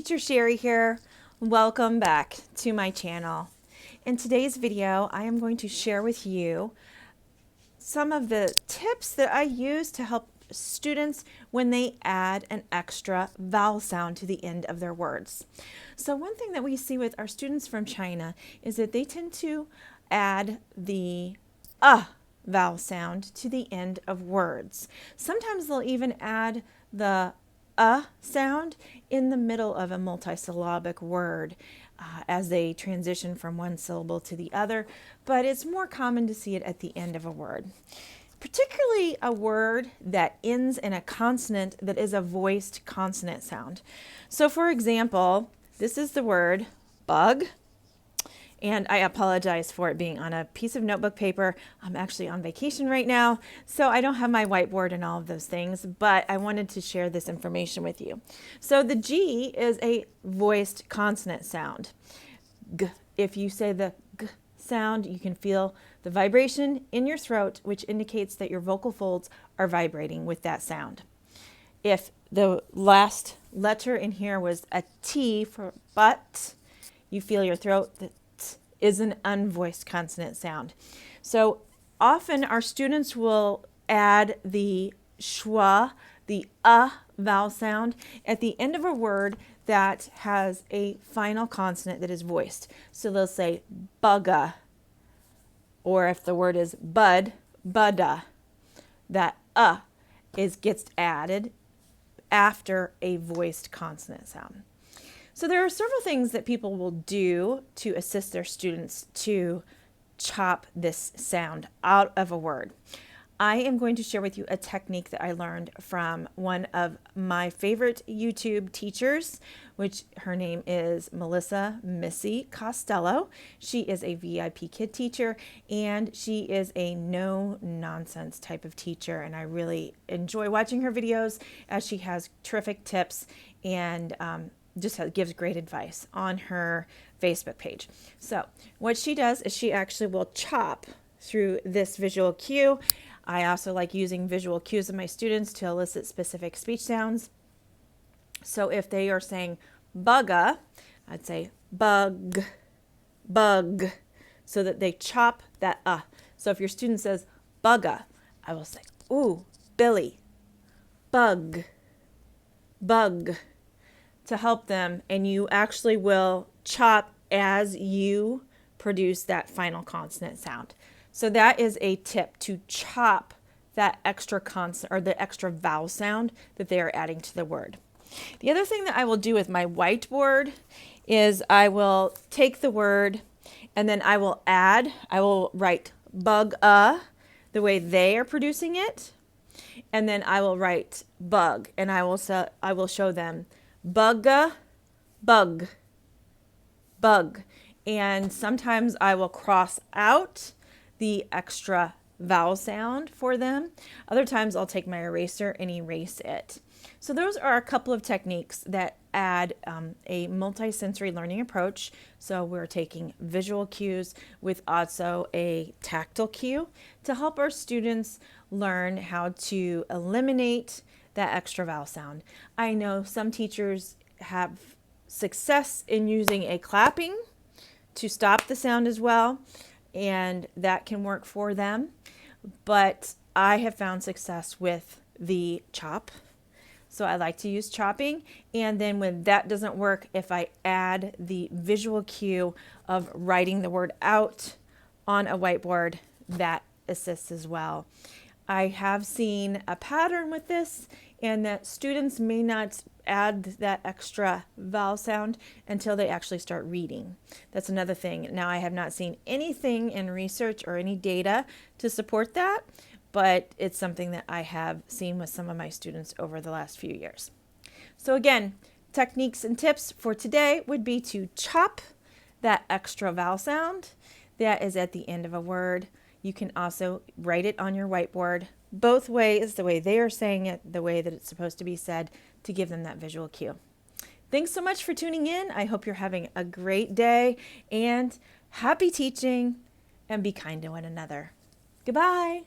Teacher Sherry here. Welcome back to my channel. In today's video, I am going to share with you some of the tips that I use to help students when they add an extra vowel sound to the end of their words. So one thing that we see with our students from China is that they tend to add the vowel sound to the end of words. Sometimes they'll even add the sound in the middle of a multisyllabic word as they transition from one syllable to the other, but it's more common to see it at the end of a word. Particularly a word that ends in a consonant that is a voiced consonant sound. So for example, this is the word bug. And I apologize for it being on a piece of notebook paper. I'm actually on vacation right now, so I don't have my whiteboard and all of those things, but I wanted to share this information with you. So the G is a voiced consonant sound. G. If you say the G sound, you can feel the vibration in your throat, which indicates that your vocal folds are vibrating with that sound. If the last letter in here was a T for but, you feel your throat is an unvoiced consonant sound. So often our students will add the schwa, the vowel sound, at the end of a word that has a final consonant that is voiced. So they'll say bugga, or if the word is bud, budda. That gets added after a voiced consonant sound. So there are several things that people will do to assist their students to chop this sound out of a word. I am going to share with you a technique that I learned from one of my favorite YouTube teachers, which her name is Melissa Missy Costello. She is a VIP kid teacher, and she is a no-nonsense type of teacher, and I really enjoy watching her videos as she has terrific tips and just gives great advice on her Facebook page. So what she does is she actually will chop through this visual cue. I also like using visual cues of my students to elicit specific speech sounds. So if they are saying bugga, I'd say bug, bug, so that they chop that So if your student says bugga, I will say, ooh, Billy, bug, bug, to help them, and you actually will chop as you produce that final consonant sound. So that is a tip, to chop that extra consonant or the extra vowel sound that they are adding to the word. The other thing that I will do with my whiteboard is I will take the word and then I will write bug the way they are producing it, and then I will write bug, and I will show them bugga, bug, bug. And sometimes I will cross out the extra vowel sound for them. Other times I'll take my eraser and erase it. So those are a couple of techniques that add a multisensory learning approach. So we're taking visual cues with also a tactile cue to help our students learn how to eliminate that extra vowel sound. I know some teachers have success in using a clapping to stop the sound as well, and that can work for them. But I have found success with the chop. So I like to use chopping, and then when that doesn't work, if I add the visual cue of writing the word out on a whiteboard, that assists as well. I have seen a pattern with this, and that students may not add that extra vowel sound until they actually start reading. That's another thing. Now, I have not seen anything in research or any data to support that, but it's something that I have seen with some of my students over the last few years. So again, techniques and tips for today would be to chop that extra vowel sound that is at the end of a word. You can also write it on your whiteboard, both ways, the way they are saying it, the way that it's supposed to be said, to give them that visual cue. Thanks so much for tuning in. I hope you're having a great day, and happy teaching, and be kind to one another. Goodbye.